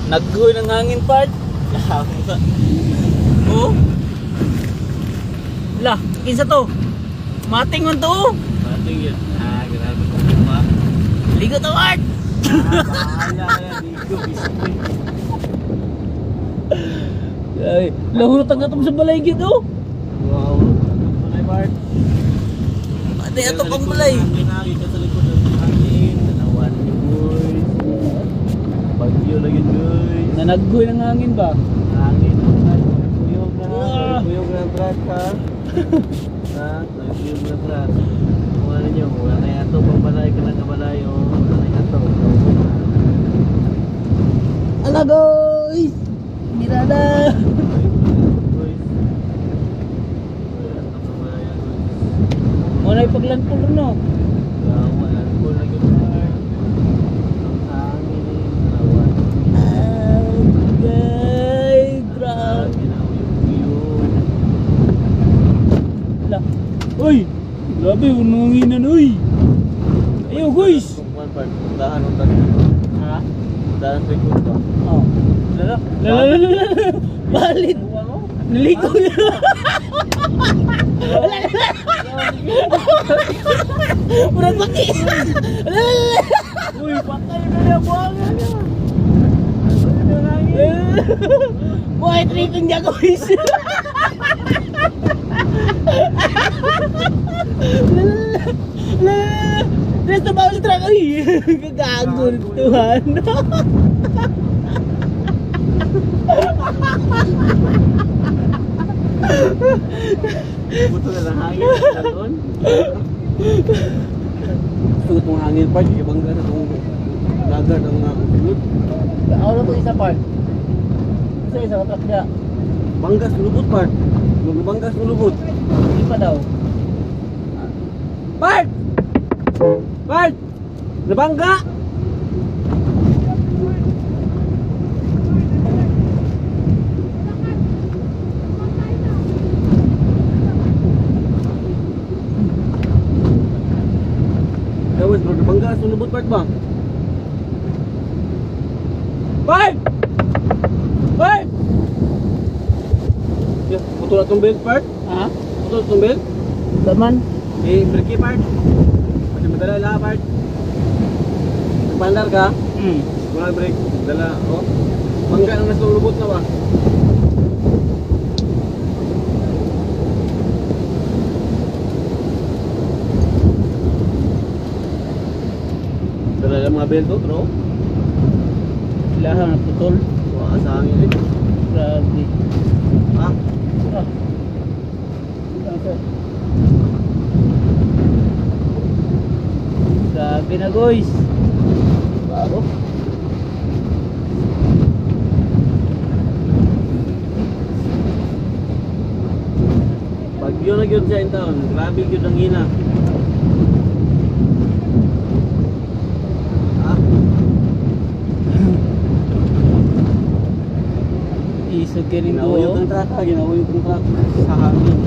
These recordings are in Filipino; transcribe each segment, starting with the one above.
Naggoy ng hangin part. Oh. Lah, kinsa to? Mating man to. Mating yun. Grabe ko pa. Ligo to part. Bahala, ligo, biskuit. Ay, lahurot ang atong sa balay gid oh. Wow, balay part. Ate ato pang balay. Kinagi ka sa likod ng hangin. Tanawan ni boys. Bagyo lagi guys. Na naggoy ng hangin ba? Hangin. Kuyog na. Kuyog na brad ha. Ha? Kuyog na brad. Kung ano nyo, wala na yato pang balay ka ng kabalay o wala na yato. Ala guys. Mirada. Muna ipaglantol no. Ay, grabe. Lah. Uy, grabe ununginan uy. Ayo guys. Dahan ng tag. Ha? Dahan sa ikot ba? Oh. Lala. Balit. Naligo na. Murag pati. Uy, patay na niya buwangan niya. Buhay tripping niya guys. Resto ba ulit truck? Uy, gagago Tuhan. Buto na lang hangin. Doon. Gusto itong hangin part. Ibangga na itong lagar ng ulod. Ako na itong isa part. Isa truck niya. Banggas ulubot part. Banggas ulubot. Hindi pa daw. Part! Part! Nabangga! Gawin, nabangga sa ulubot part ba? Part! Part! Yeah, putol atong belt part? Ha? Putol atong belt? Taman? Brake part. Pwede madala lahat part. Nagpandar ka, wala brake. Dala, oh. Bangga ang nasa lubot na ba? Dala lang mga belt to, bro. Lahat na putol. Wala sa hangin eh. Grabe. Ah, Grabe na guys. bago. Bagyo na yun siya in town. Grabe yun ang hina. Ah, Isog ka rin ginawin doon. yung truck ha. Ginawin yung truck sa hangin.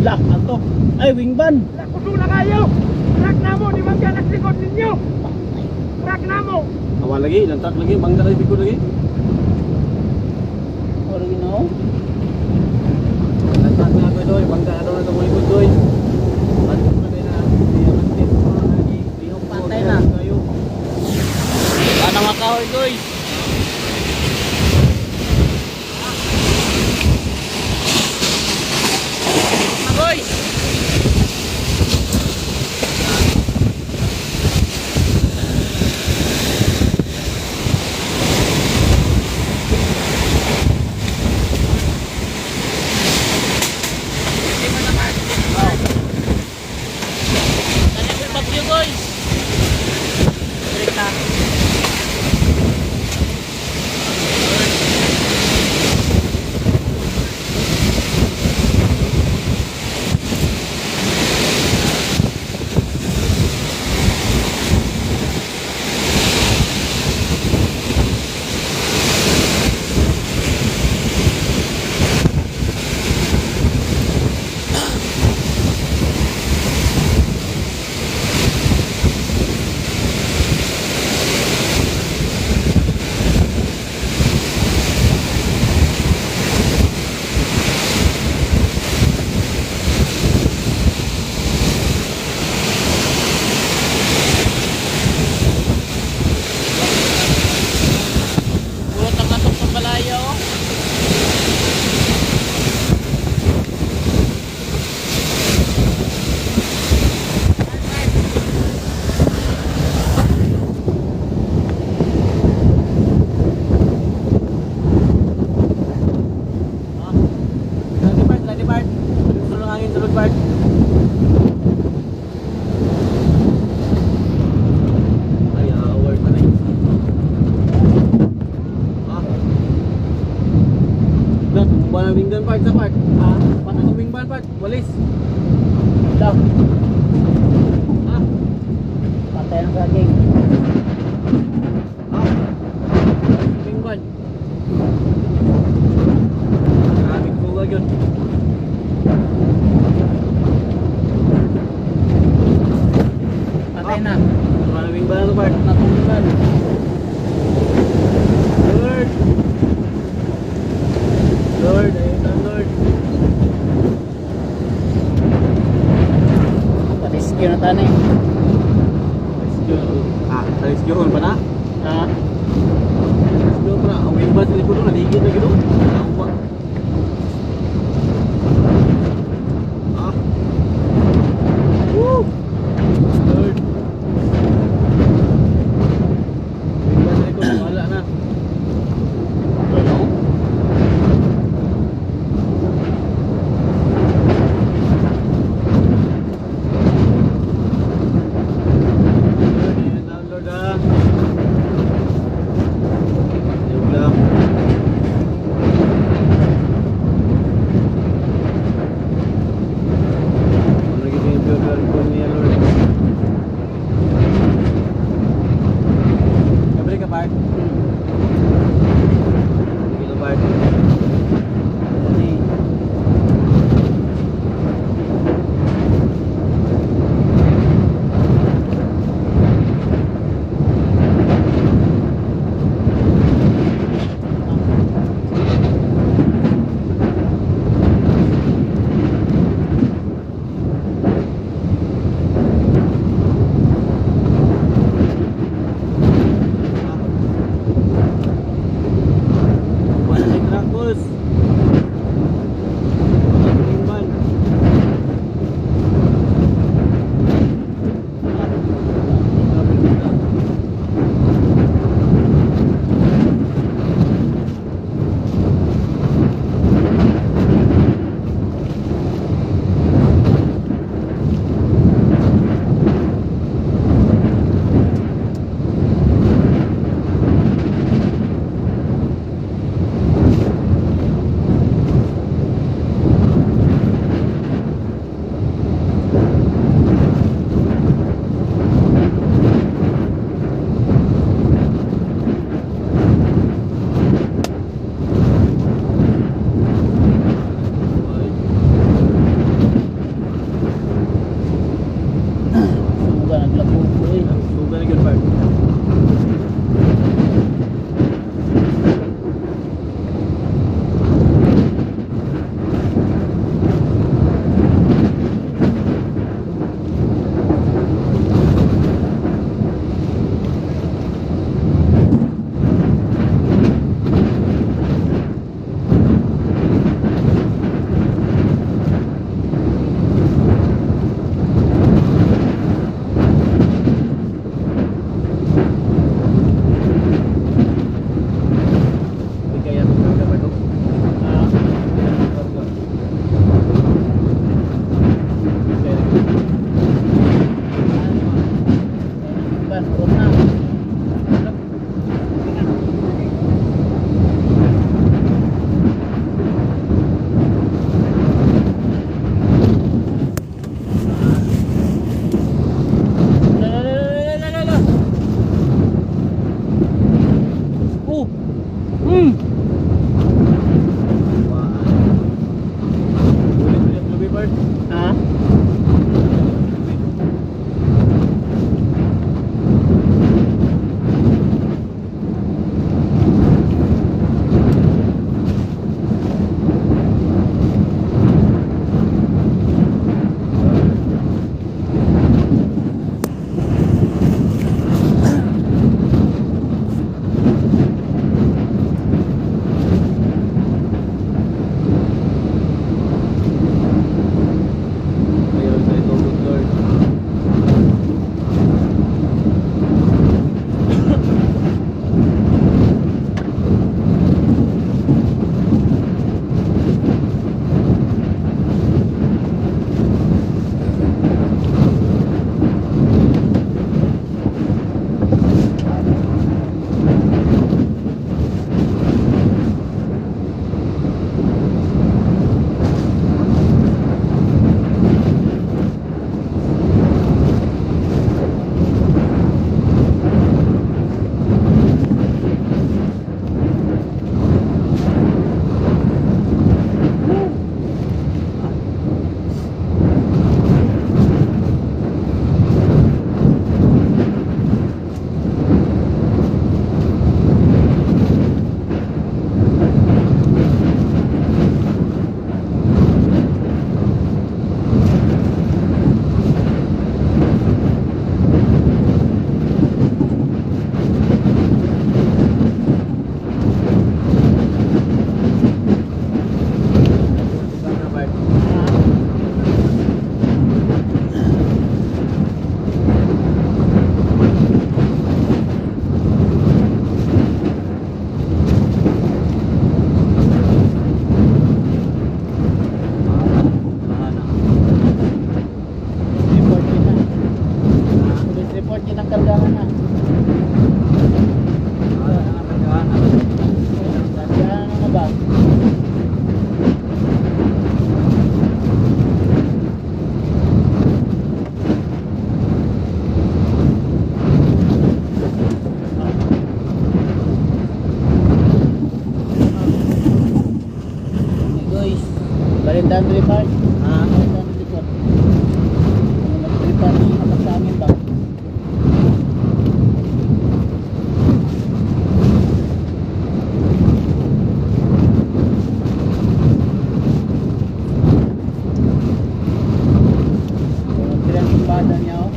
Lah, ato. Ay, wingban. Kudu na kayo! Truck na mo, di ba ka naglikod ninyo? Truck na mo! Awan lagi, ilang truck lagi, bangga lagi, bigod lagi. Or you know? Ilang truck na ako doy, bangga na daw na itong likod doy. Bangga na kayo na, Patay na. Paano makahoy guys? Guys! Hindi mo naman. part sa part. Ha? Tuming ban part. Walis. Ito. Ha? Patay ang saging. Ha? Tuming ban. Maraming buga yun. Patay na. Maraming ban sa part. Natunggan. Lord. Lord, ayun ang Lord. Pa-rescue na tayo. Rescue. Ah, rescue pa na? Ha? Rescue pa na. Ang wing ban sa likod doon, naligid na gano'n. Nakuha. Ah. Woo! Lord. Wing ban sa likod, wala na. Ano? Lord, ayun ang Lord ah. Ayun lang. report yun ang kargahan na. Kargahan na ba? Guys, Balindan Report. Balindan Report. Nag-report yung kapag sa amin ba? Bilang imbada niya oh.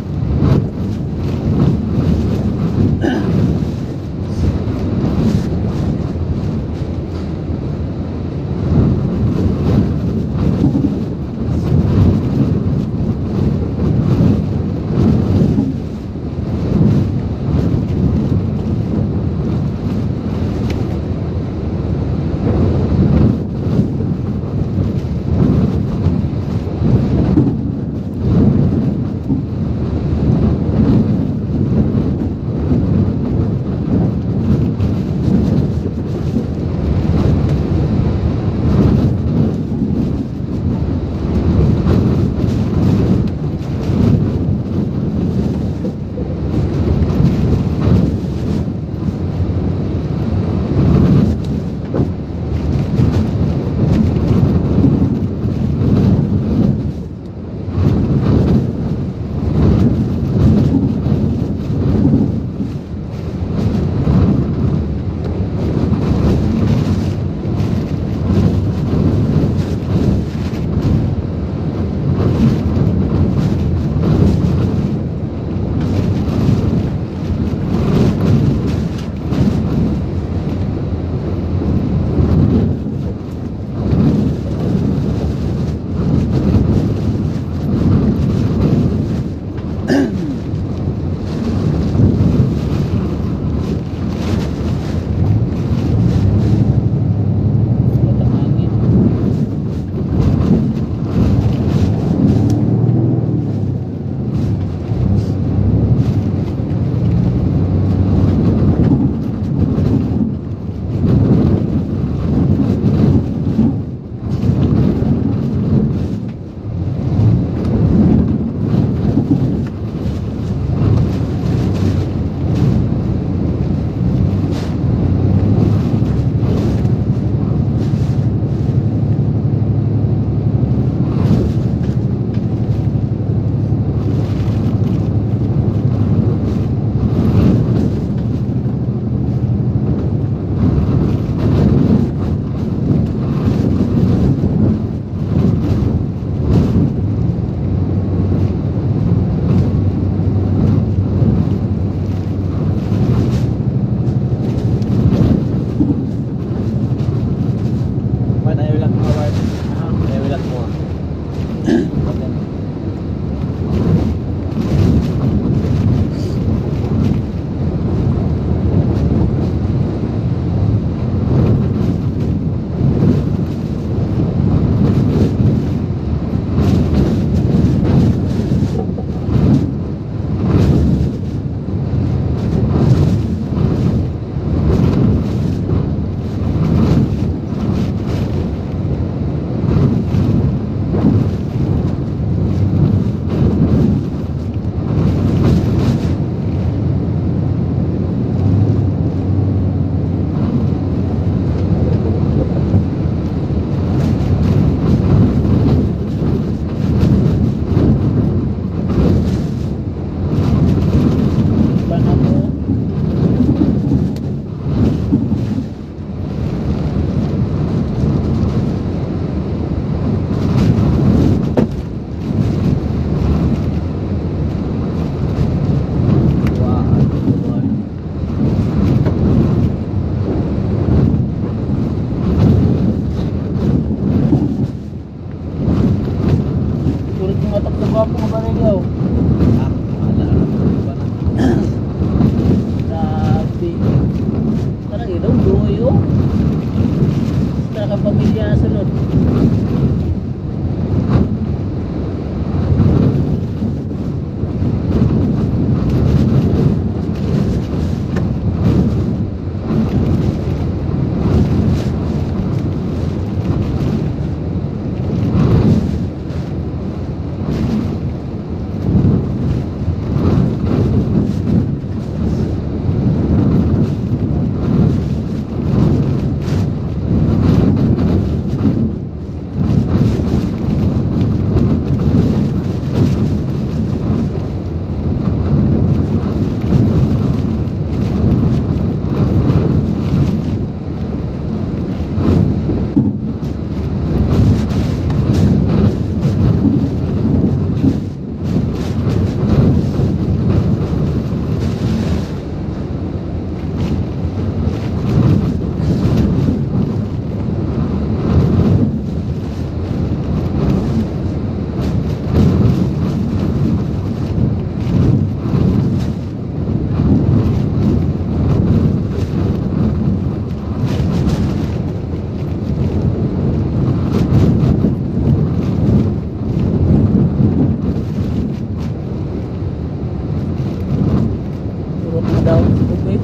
Turot na daw. Okay.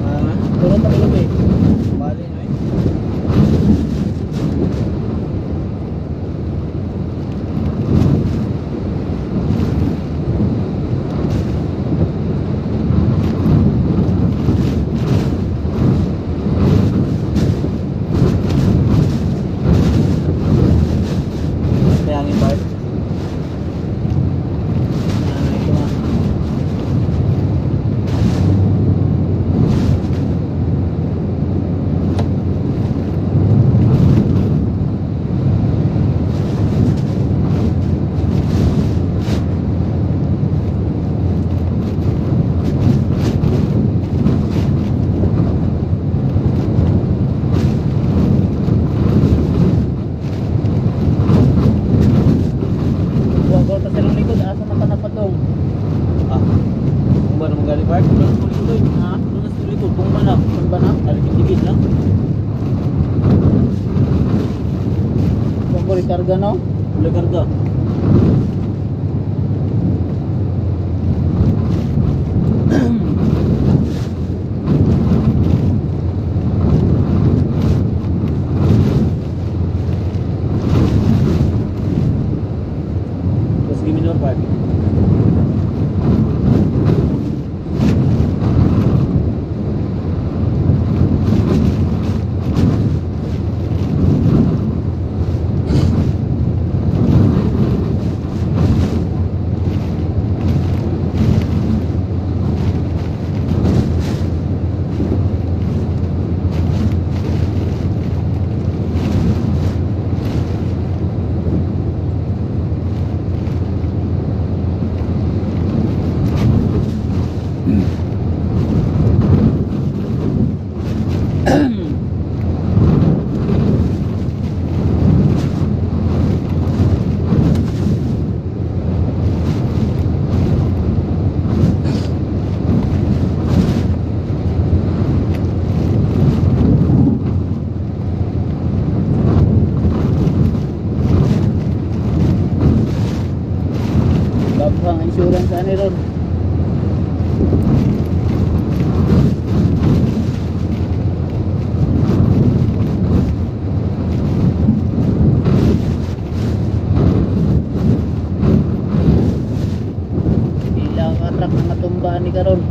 Ah, Turot na ilog bali no eh. May hangin ba? Ito nga. Buwag ko sa silang likod. Asa na panapatong? Ah. Kung ba naman galing Bart? Doon sa likod. Ha? Doon sa likod. Kung ba na? Kung ba na? Alikit-likit lang. Kung ko rekarga no? Lagar ka. Terus gini dong Pak. Babang insurance ani ron. Ilang ka truck na natumbaan ni karon.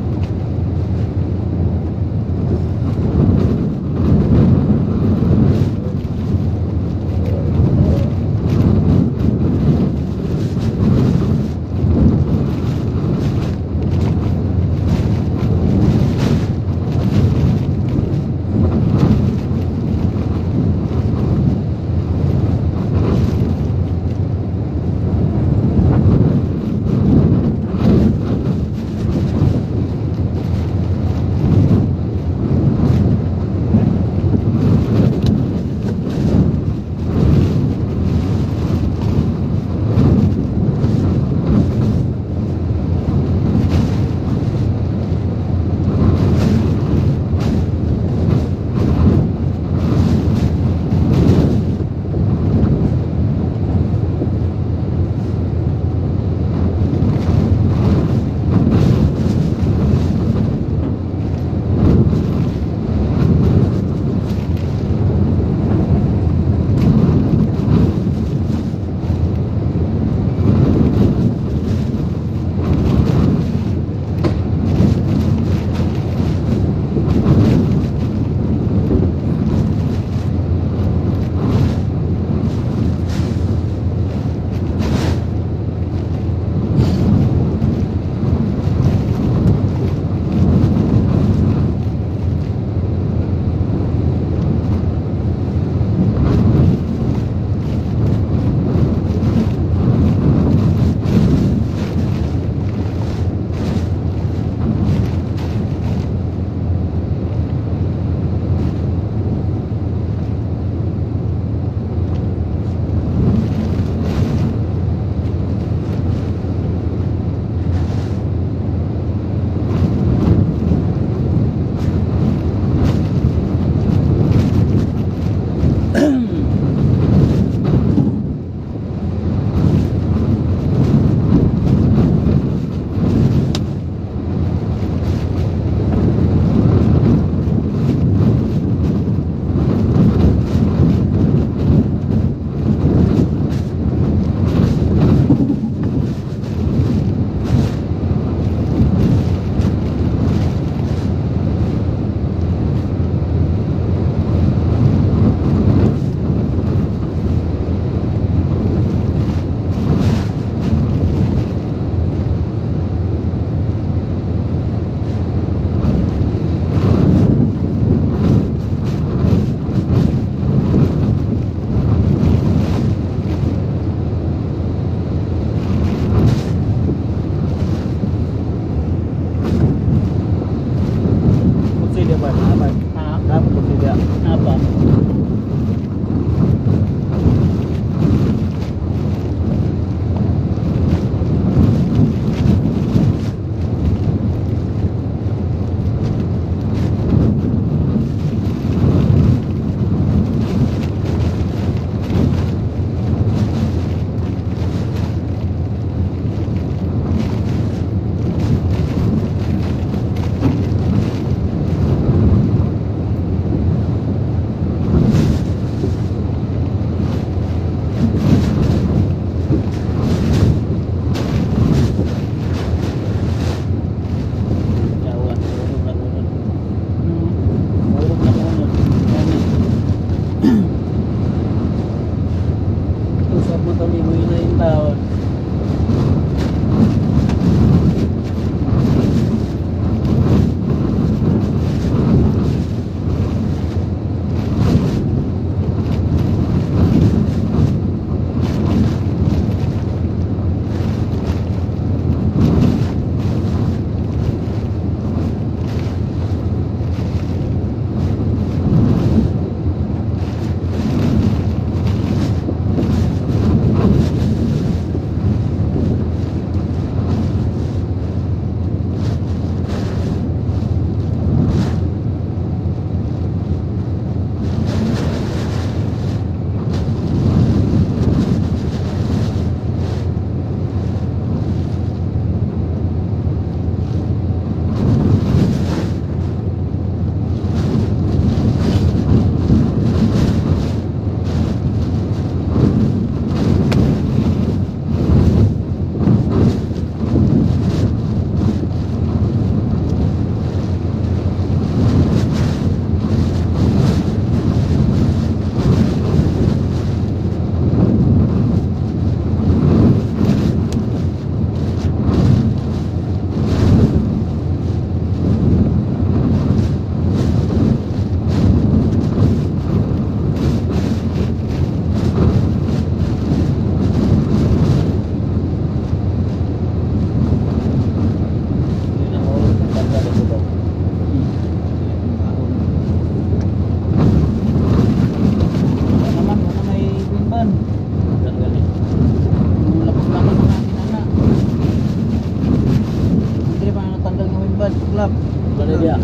Mana dia?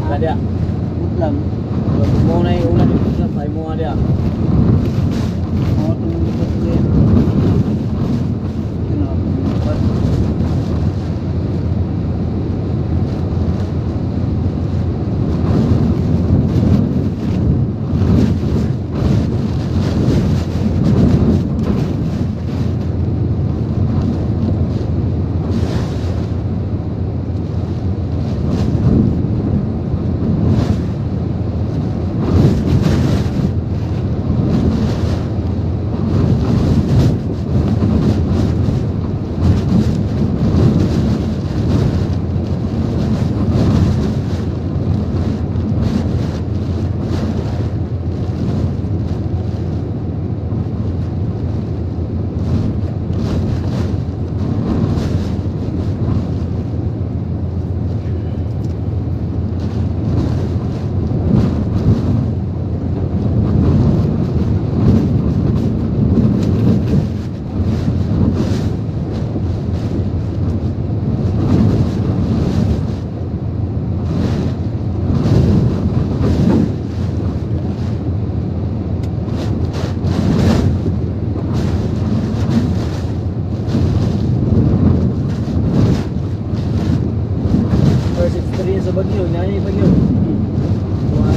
Mana dia? Udlang. Mau naik ulang ni sampai mau dia. Mau tunggu dekat dia. Kenapa? First experience sa Baguio, nyanyi Baguio. Wah.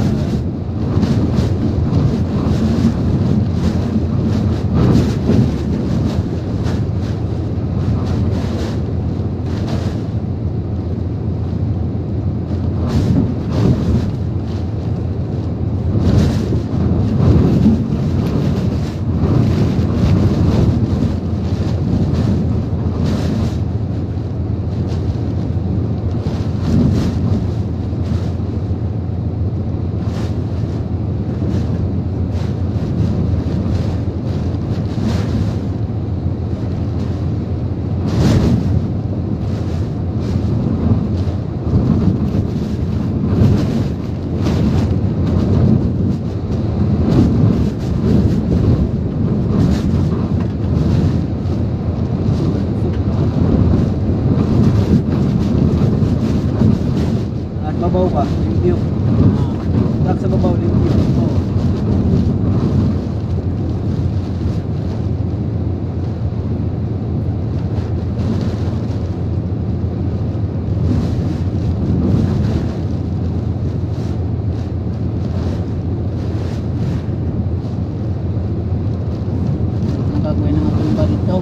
At babaw ka, limpyo. Truck sa babaw, limpyo. Oo. Nakagawin ng atong ba dito.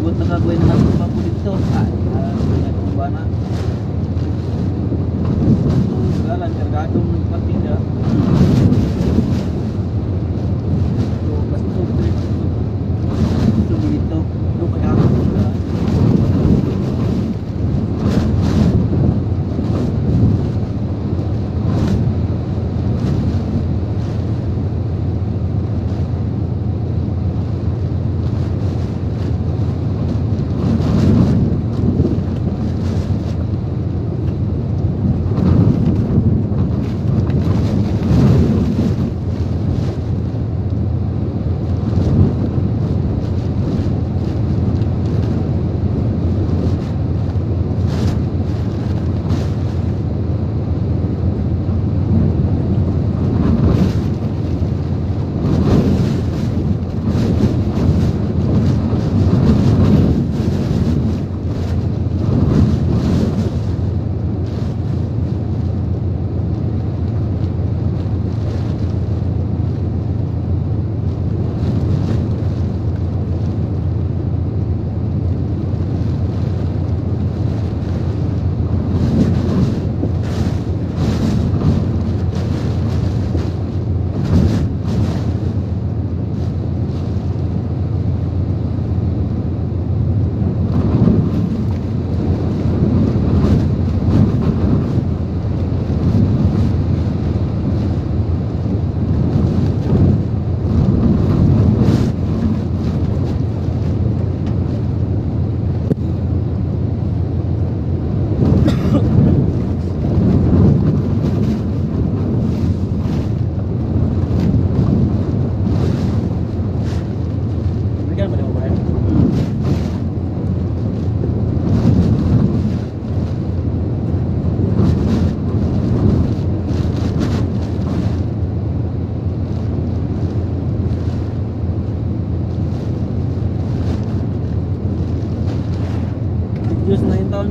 Buat nakagawin ng atong papo dito. Nagkumba na. Galan, kargadong nagpatinda. So, basta sobre. Sobre dito. Doon kaya ako na.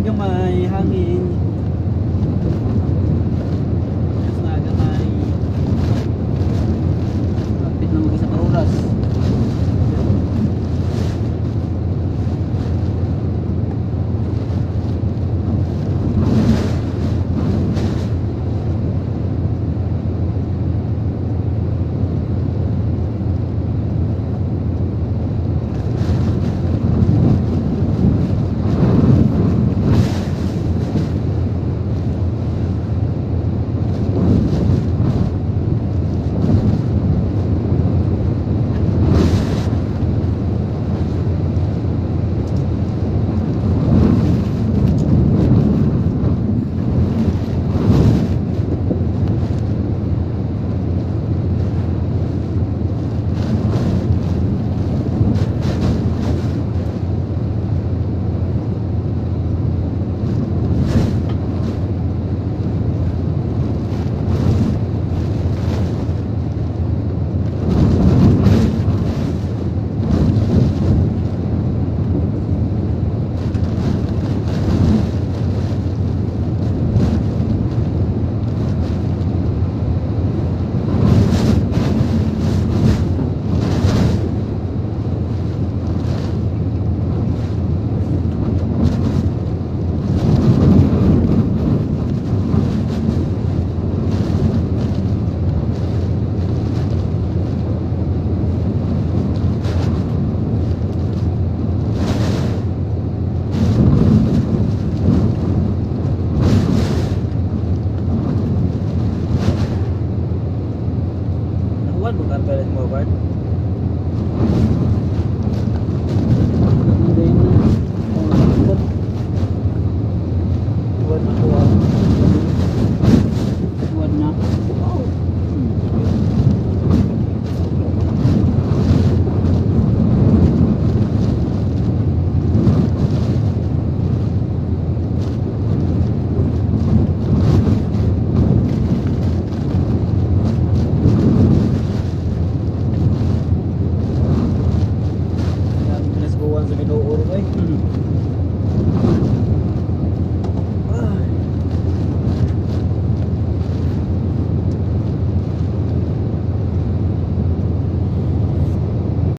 gamay, hangin. Yes na gamay. Kapit na mag-isa ka oras. Nakuhan mo kan palit mo, Bart? Hindi na. Nakuhan na kuha. Nakuhan na. Oo. Binas buwan sa Ginoo, oy.